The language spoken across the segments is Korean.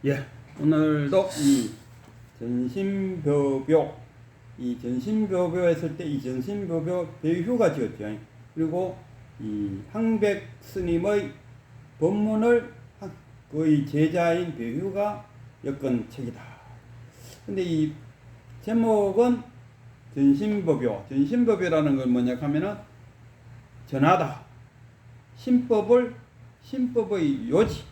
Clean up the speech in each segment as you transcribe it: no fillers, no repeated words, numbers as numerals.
예, 오늘도 이 전신묘교, 이 전신묘교 했을 때 이 전신묘교 배휴가 지었죠. 그리고 이 항백 스님의 법문을 거의 제자인 배휴가 엮은 책이다. 근데 이 제목은 전신법요. 전신법이라는 건 뭐냐 하면은 전하다. 신법의 요지.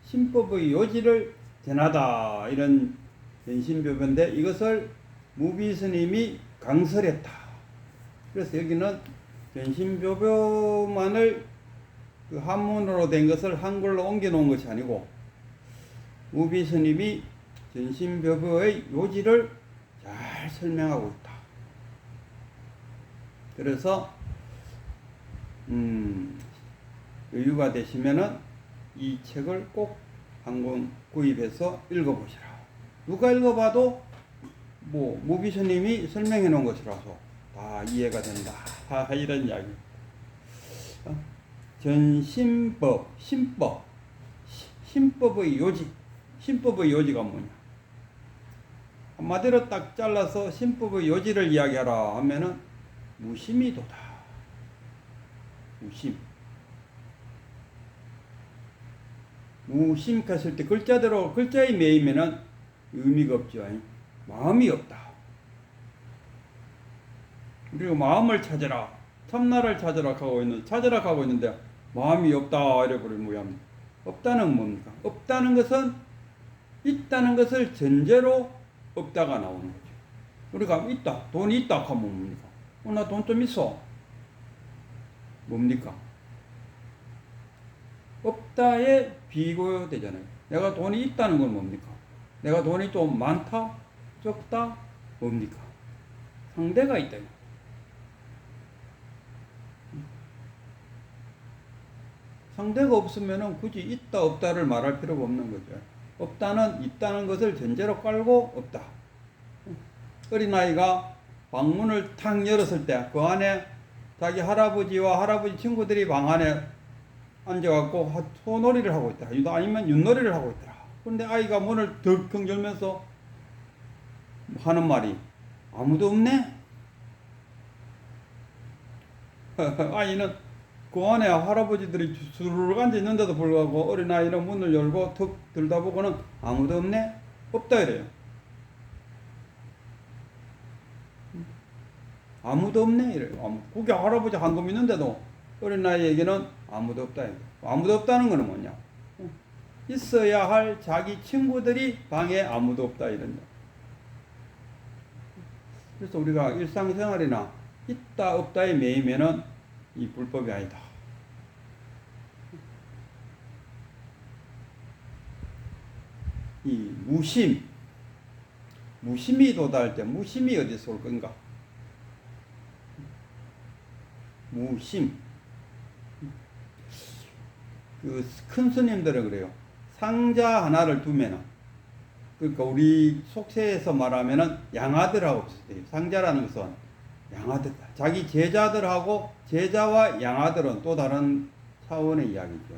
신법의 요지를 전하다. 이런 전신법인데 이것을 무비스님이 강설했다. 그래서 여기는 전신법요만을 그 한문으로 된 것을 한글로 옮겨 놓은 것이 아니고 무비스님이 전신법요의 요지를 잘 설명하고 있다. 그래서 여유가 되시면은 이 책을 꼭 한 권 구입해서 읽어보시라. 누가 읽어봐도 뭐 무비스님이 설명해 놓은 것이라서 다 이해가 된다. 이런 이야기. 전신법, 신법의 요지. 신법의 요지가 뭐냐? 한마디로 딱 잘라서 신법의 요지를 이야기하라 하면은 무심이도다. 무심 했을 때 글자대로 글자에 매이면은 의미가 없죠. 마음이 없다. 그리고 마음을 찾으라, 참나를 찾으라 하고 있는데 마음이 없다 이래 버리면 뭐야? 없다는 건 뭡니까? 없다는 것은 있다는 것을 전제로 없다가 나오는 거죠. 우리가 있다, 돈이 있다 하면 뭡니까? 나 돈 좀 있어. 뭡니까? 없다에 비교되잖아요. 내가 돈이 있다는 건 뭡니까? 내가 돈이 좀 많다? 적다? 뭡니까? 상대가 있다. 상대가 없으면 굳이 있다 없다를 말할 필요가 없는 거죠. 없다는 있다는 것을 전제로 깔고 없다. 어린아이가 방문을 탁 열었을 때 그 안에 자기 할아버지와 할아버지 친구들이 방 안에 앉아갖고 소놀이를 하고 있더라. 아니면 윷놀이를 하고 있더라. 그런데 아이가 문을 덜컹 열면서 하는 말이 아무도 없네? 아이는 그 안에 할아버지들이 수르륵 앉아 있는데도 불구하고 어린아이는 문을 열고 턱 들다 보고는 아무도 없네? 없다 이래요. 아무도 없네 이래요. 그게 할아버지 한 놈 있는데도 어린아이에게는 아무도 없다. 아무도 없다는 것은 뭐냐? 있어야 할 자기 친구들이 방에 아무도 없다 이런 거. 그래서 우리가 일상생활이나 있다 없다에 매이면은 이 불법이 아니다. 이 무심이 도달할 때 무심이 어디서 올 건가? 무심. 그 큰 스님들은 그래요. 상자 하나를 두면은, 그러니까 우리 속세에서 말하면은 양아들하고 비슷해요. 상자라는 것은 양아들, 자기 제자들하고 제자와 양아들은 또 다른 차원의 이야기죠.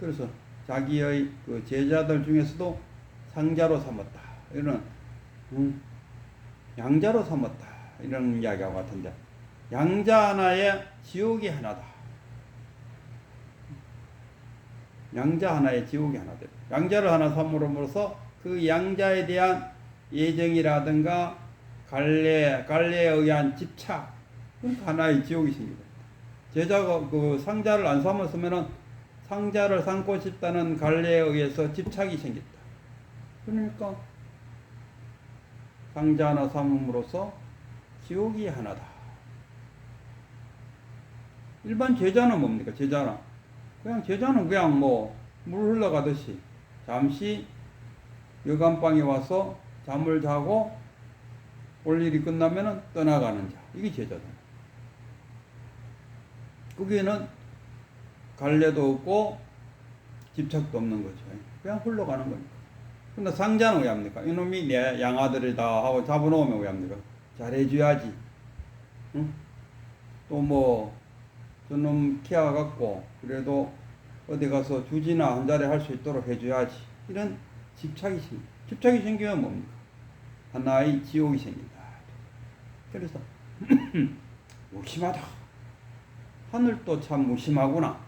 그래서 자기의 그 제자들 중에서도 상자로 삼았다. 이런 양자로 삼았다. 이런 이야기와 같은데 양자 하나에 지옥이 하나다. 양자 하나에 지옥이 하나다. 양자를 하나 삼으로써 그 양자에 대한 예정이라든가 관례에 의한 집착, 하나의 지옥이 생깁니다. 제자가 그 상자를 안 삼았으면은 상자를 삼고 싶다는 관례에 의해서 집착이 생겼다. 그러니까 상자 하나 삼음으로써 지옥이 하나다. 일반 제자는 뭡니까? 제자는 그냥 뭐 물 흘러가듯이 잠시 여간방에 와서 잠을 자고 올 일이 끝나면은 떠나가는 자. 이게 제자다. 거기에는 관례도 없고 집착도 없는 거죠. 그냥 흘러가는 거니까. 근데 상자는 왜 합니까? 이놈이 내 양아들이다 하고 잡아놓으면 왜 합니까? 잘해줘야지. 응? 또 뭐 저놈 키워갖고 그래도 어디 가서 주지나 한 자리 할 수 있도록 해줘야지. 이런 집착이 생기면 뭡니까? 하나의 지옥이 생긴다. 그래서 무심하다. 하늘도 참 무심하구나.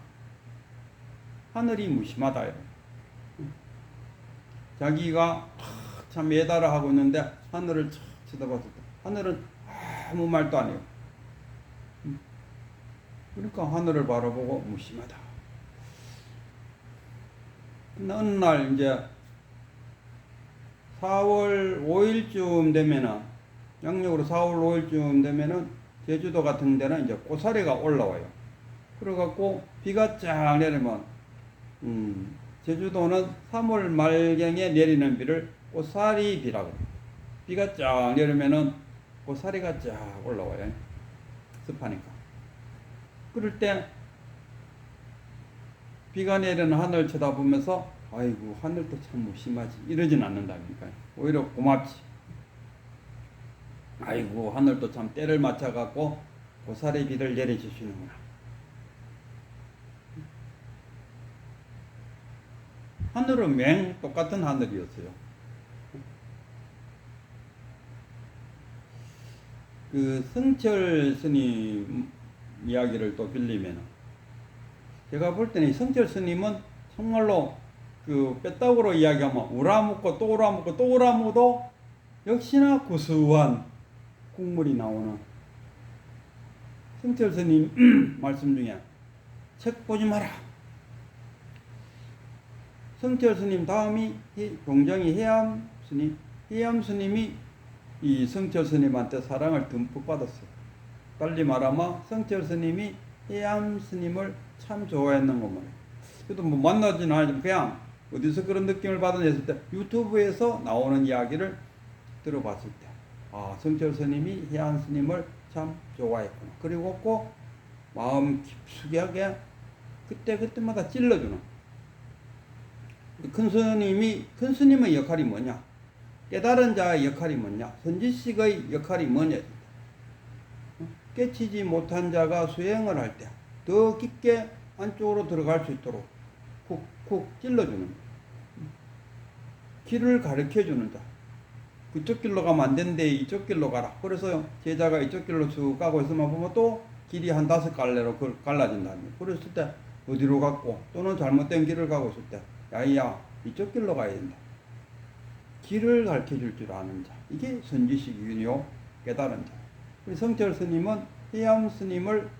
하늘이 무심하다. 자기가 참 예달을 하고 있는데 하늘을 쳐다봤을 때 하늘은 아무 말도 안 해요. 그러니까 하늘을 바라보고 무심하다. 어느 날 이제 4월 5일쯤 되면은, 양력으로 4월 5일쯤 되면은 제주도 같은 데는 이제 고사리가 올라와요. 그래갖고 비가 쫙 내리면 제주도는 3월 말경에 내리는 비를 고사리 비라고 해요. 비가 쫙 내리면은 고사리가 쫙 올라와요. 습하니까. 그럴 때 비가 내리는 하늘 쳐다보면서 아이고 하늘도 참 무심하지 이러진 않는다니까. 오히려 고맙지. 아이고 하늘도 참 때를 맞춰갖고 고사리 비를 내려주시는구나. 하늘은 맹 똑같은 하늘이었어요. 그 성철 스님 이야기를 또 빌리면, 제가 볼 때는 성철 스님은 정말로 그 빼딱으로 이야기하면 우라묻고 또 우라묻고 또 우라묻어도 역시나 구수한 국물이 나오는 성철 스님 말씀 중에 책 보지 마라. 성철 스님 다음이 동정이 해암 스님. 해암 스님이 이 성철 스님한테 사랑을 듬뿍 받았어요. 달리 말하면 성철 스님이 해암 스님을 참 좋아했는 것만. 그래도 뭐 만나지는 않지만 그냥 어디서 그런 느낌을 받았냐 했을 때 유튜브에서 나오는 이야기를 들어봤을 때 성철 스님이 해암 스님을 참 좋아했구나. 그리고 꼭 마음 깊숙하게 그때마다 찔러주는 큰 스님의 역할이 뭐냐? 깨달은 자의 역할이 뭐냐? 선지식의 역할이 뭐냐? 깨치지 못한 자가 수행을 할 때 더 깊게 안쪽으로 들어갈 수 있도록 쿡쿡 찔러주는 거예요. 길을 가르쳐주는 자. 그쪽 길로 가면 안 되는데 이쪽 길로 가라. 그래서 제자가 이쪽 길로 쭉 가고 있으면 보면 또 길이 한 5갈래로 갈라진다는 거예요. 그랬을 때 어디로 갔고 또는 잘못된 길을 가고 있을 때 야이야 이쪽 길로 가야 된다. 길을 가르쳐줄 줄 아는 자. 이게 선지식 윤요 깨달은 자. 우리 성철 스님은 해암 스님을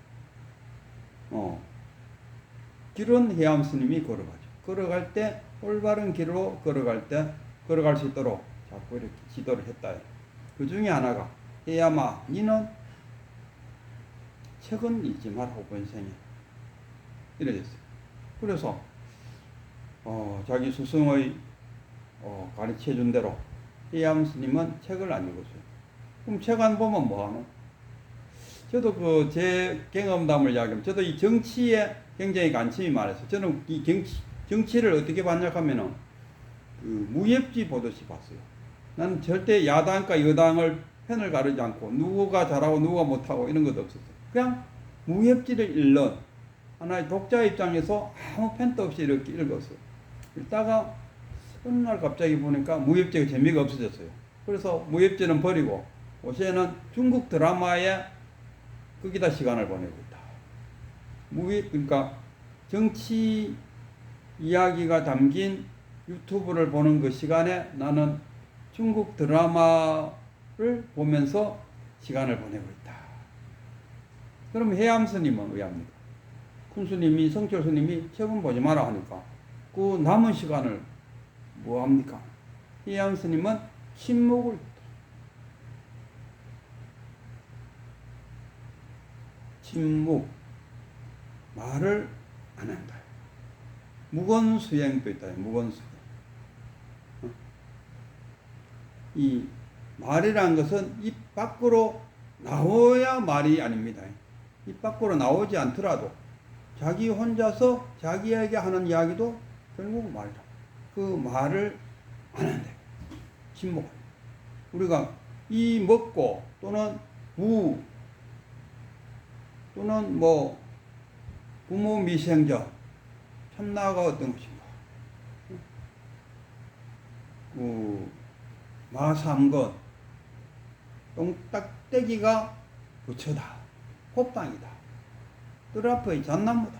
길은 해암 스님이 걸어가죠. 걸어갈 때 올바른 길로 걸어갈 수 있도록 자꾸 이렇게 지도를 했다. 그 중에 하나가 해암아 니는 책은 읽지 마라 본생에 이래졌어요. 그래서 자기 스승의 가르쳐준 대로 해암 스님은 책을 안 읽었어요. 그럼 책 안 보면 뭐하노? 저도 제 경험담을 이야기하면 저도 이 정치에 굉장히 관심이 많았어요. 저는 이 정치를 어떻게 봤냐 하면은 무협지 보듯이 봤어요. 나는 절대 야당과 여당을 편을 가르지 않고 누구가 잘하고 누구가 못하고 이런 것도 없었어요. 그냥 무협지를 읽는 하나의 독자 입장에서 아무 편도 없이 이렇게 읽었어요. 읽다가 어느 날 갑자기 보니까 무협지가 재미가 없어졌어요. 그래서 무협지는 버리고 요새는 중국 드라마에 거기다 시간을 보내고 있다. 그러니까 정치 이야기가 담긴 유튜브를 보는 그 시간에 나는 중국 드라마를 보면서 시간을 보내고 있다. 그럼 해암 스님은 왜 합니까? 큰 스님이 성철 스님이 책은 보지 마라 하니까 그 남은 시간을 뭐 합니까? 해암 스님은 침묵을 침묵 말을 안 한다. 무건수행도 있다. 무건수행. 이 말이라는 것은 입 밖으로 나와야 말이 아닙니다. 입 밖으로 나오지 않더라도 자기 혼자서 자기에게 하는 이야기도 결국 말이다. 그 말을 안 한다. 침묵. 우리가 이 먹고 또는 또는 뭐 부모 미생자 참나가 어떤 것인가? 마삼건 똥딱대기가 부처다, 호빵이다, 뜰 앞의 잣나무다.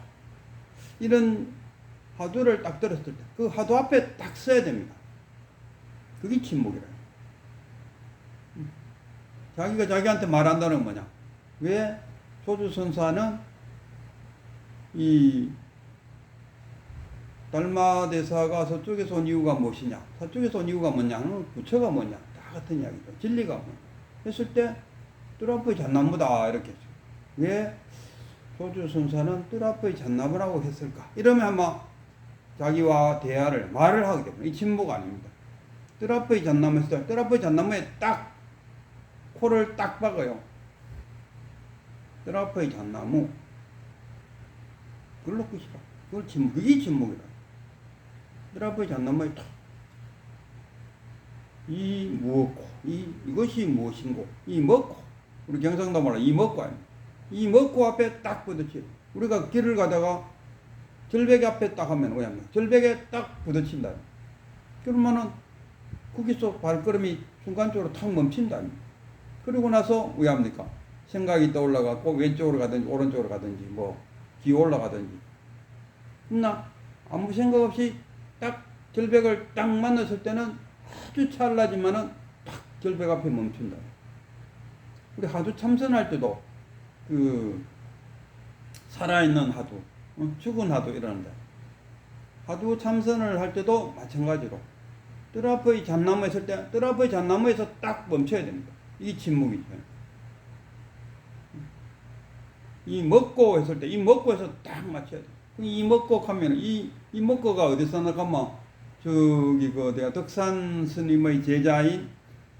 이런 화두를 딱 들었을 때 그 화두 앞에 딱 써야 됩니다. 그게 침묵이라. 자기가 자기한테 말한다는 건 뭐냐? 왜 조주선사는 이 달마대사가 서쪽에서 온 이유가 무엇이냐? 서쪽에서 온 이유가 뭐냐? 부처가 뭐냐? 다 같은 이야기죠. 진리가 뭐냐? 했을 때 뜰 앞의 잣나무다 이렇게 했죠. 왜 조주선사는 뜰 앞의 잣나무라고 했을까? 이러면 아마 자기와 대화를 말을 하게 됩니다. 이 침묵 아닙니다. 뜰 앞의 잣나무에서 뜰 앞의 잣나무에 딱 코를 딱 박아요. 뜰 앞의 잣나무. 그걸로 끝이라. 그걸 침묵. 그게 침묵이라. 뜰 앞의 잣나무에 딱. 이 무엇고, 이것이 무엇인고, 이 먹고, 우리 경상도 말로 이 먹고 아닙니다. 이 먹고 앞에 딱 부딪혀. 우리가 길을 가다가 절벽 앞에 딱 하면 뭐냐면 절벽에 딱 부딪힌다. 그러면은 거기서 발걸음이 순간적으로 탁 멈춘다. 그리고 나서 왜 합니까? 생각이 떠올라가고 왼쪽으로 가든지 오른쪽으로 가든지 뭐 기어 올라가든지 나 아무 생각 없이 딱 절벽을 딱 만났을 때는 아주 찰나지만은 딱 절벽 앞에 멈춘다. 우리 하두 참선할 때도 그 살아있는 하두, 죽은 하두 이러는데 하두 참선을 할 때도 마찬가지로 뜰 앞의 잣나무에 있을 때 뜰 앞의 잣나무에서 딱 멈춰야 됩니다. 이게 침묵이죠. 이 먹고 했을 때 이 먹고에서 딱 맞춰야 돼. 이 먹고 하면 이 먹고가 어디서 나가면 저기 그 내가 덕산 스님의 제자인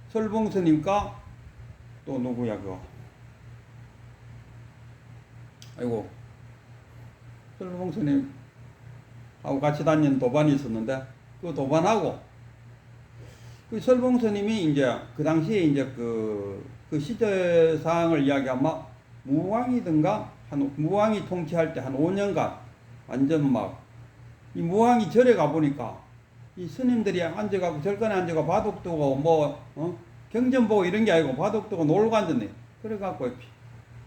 설봉 스님과 또 누구야 그거 아이고 설봉 스님하고 같이 다니는 도반이 있었는데 그 도반하고 그 설봉 스님이 이제 그 당시에 이제 그 시절 상황을 이야기하면 무왕이든가 무왕이 통치할 때 한 5년간 완전 막 이 무왕이 절에 가보니까 이 스님들이 앉아가고 절간에 앉아가 바둑 두고 뭐 경전 보고 이런 게 아니고 바둑 두고 놀고 앉았네. 그래갖고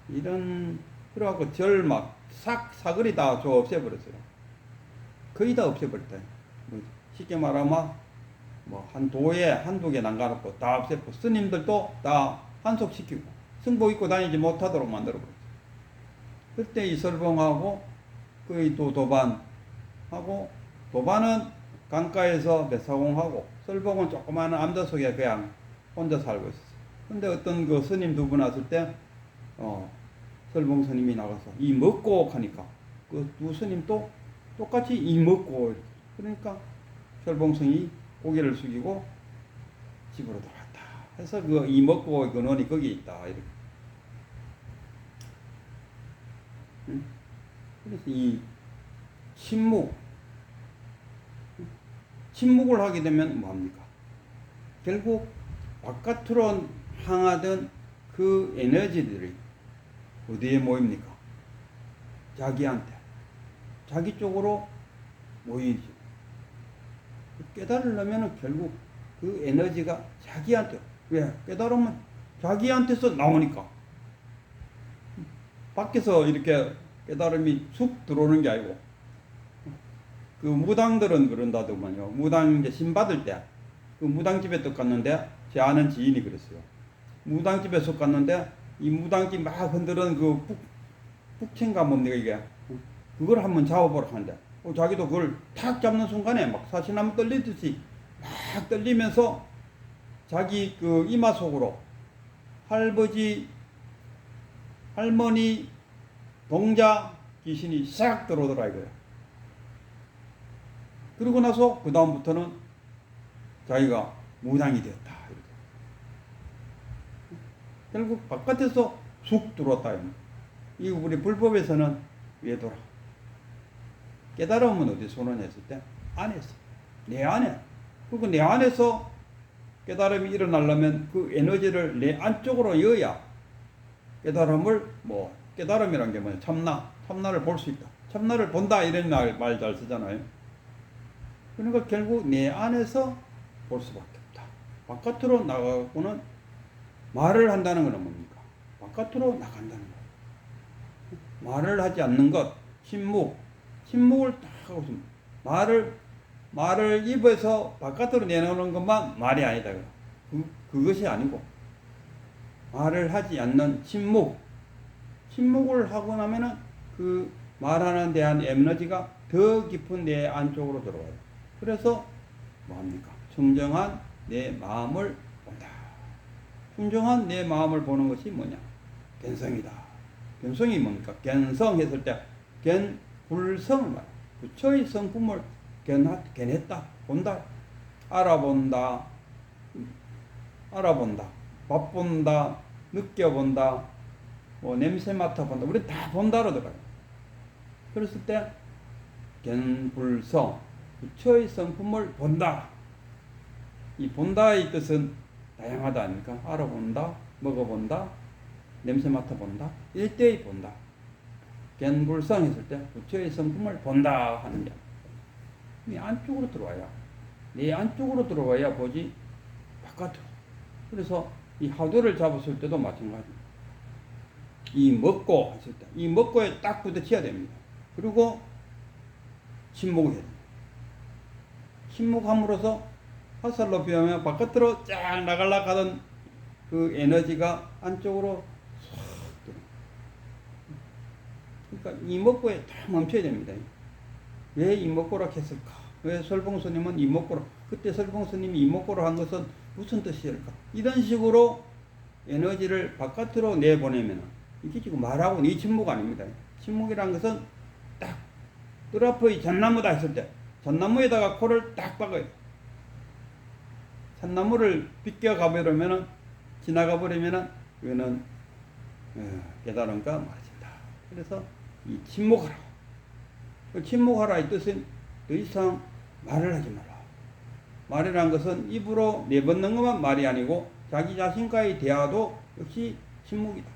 이런 그래갖고 절 막 사거리 다 저 없애버렸어요. 거의 다 없애버렸다. 쉽게 말하면 뭐 한 도에 한두 개 남겨놓고 다 없애고 스님들도 다 한속시키고 승복 입고 다니지 못하도록 만들어버렸어요. 그때 이 설봉하고 거의 또 도반하고 도반은 강가에서 배사공하고 설봉은 조그마한 암자 속에 그냥 혼자 살고 있었어요. 근데 어떤 그 스님 두 분 왔을 때 설봉 스님이 나가서 이 먹고 하니까 그 두 스님도 똑같이 이 먹고 그러니까 설봉 스님이 고개를 숙이고 집으로 돌아갔다. 해서 그 이 먹고 근원이 거기에 있다. 이렇게. 그래서 이 침묵을 하게 되면 뭐합니까? 결국 바깥으로 향하던 그 에너지들이 어디에 모입니까? 자기한테, 자기 쪽으로 모이지. 깨달으려면 결국 그 에너지가 자기한테, 왜? 깨달으면 자기한테서 나오니까. 밖에서 이렇게 깨달음이 쑥 들어오는 게 아니고, 그 무당들은 그런다더만요. 무당 이제 신 받을 때, 그 무당집에 또 갔는데, 제 아는 지인이 그랬어요. 무당집에 쏙 갔는데, 이 무당집 막 흔드는 그 북친가 뭡니까, 이게. 그걸 한번 잡아보라 하는데, 자기도 그걸 탁 잡는 순간에 막 사시나무 떨리듯이 막 떨리면서 자기 그 이마 속으로 할머니, 동자 귀신이 싹 들어오더라 이거야. 그러고 나서 그 다음부터는 자기가 무당이 되었다. 이렇게. 결국 바깥에서 쑥 들어왔다. 이 우리 불법에서는 외도라. 깨달음은 어디 손원했을 때? 안에서. 내 안에. 그리고 내 안에서 깨달음이 일어나려면 그 에너지를 내 안쪽으로 여야 깨달음을 깨달음이란 게 뭐냐? 참나를 볼 수 있다. 참나를 본다 이런 말 잘 쓰잖아요. 그러니까 결국 내 안에서 볼 수밖에 없다. 바깥으로 나가고는 말을 한다는 것은 뭡니까? 바깥으로 나간다는 것. 말을 하지 않는 것, 침묵을 딱 하고 있습니다. 말을 입에서 바깥으로 내놓는 것만 말이 아니다. 그것이 아니고 말을 하지 않는 침묵을 하고 나면은 그 말하는 대한 에너지가 더 깊은 내 안쪽으로 들어와요. 그래서 뭐합니까? 청정한 내 마음을 본다. 청정한 내 마음을 보는 것이 뭐냐? 견성이다. 견성이 뭡니까? 견성했을 때 견불성을 말해. 부처의 성품을 견했다. 본다. 알아본다. 맛본다. 느껴본다. 냄새 맡아본다. 우리 다 본다로 들어가요. 그랬을 때 견불성, 부처의 성품을 본다. 이 본다의 뜻은 다양하다 아닙니까? 알아본다, 먹어본다, 냄새 맡아본다, 일대의 본다. 견불성 했을 때 부처의 성품을 본다 하는 게 네 안쪽으로 들어와야, 내 안쪽으로 들어와야 보지 바깥으로. 그래서 이 하도를 잡았을 때도 마찬가지입니다. 이 먹고 했을 때, 이 먹고에 딱 부딪혀야 됩니다. 그리고 침묵을 해야 됩니다. 침묵함으로써 화살로 비하면 바깥으로 쫙 나가려고 하던 그 에너지가 안쪽으로 쏙 들어. 그러니까 이 먹고에 딱 멈춰야 됩니다. 왜 이목고라 했을까? 왜 설봉스님은 이목고라? 그때 설봉스님이 이목고라 한 것은 무슨 뜻일까? 이런 식으로 에너지를 바깥으로 내보내면 이게 지금 말하고 이 침묵 아닙니다. 침묵이란 것은 딱 뜰 앞의 잣나무다 했을 때 잣나무에다가 코를 딱 박아요. 잣나무를 비껴가 버리면은 지나가 버리면은 이거는 깨달음과 맞진다. 그래서 이 침묵하라. 침묵하라 이 뜻은 더 이상 말을 하지 마라. 말이란 것은 입으로 내뱉는 것만 말이 아니고 자기 자신과의 대화도 역시 침묵이다.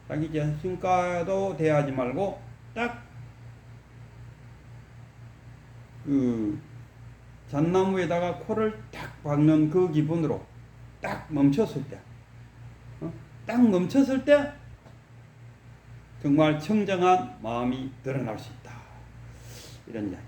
자기 자신과도 대화하지 말고 딱 그 잣나무에다가 코를 딱 박는 그 기분으로 딱 멈췄을 때, 딱 멈췄을 때 정말 청정한 마음이 드러날 수 있다. 이런 이야기.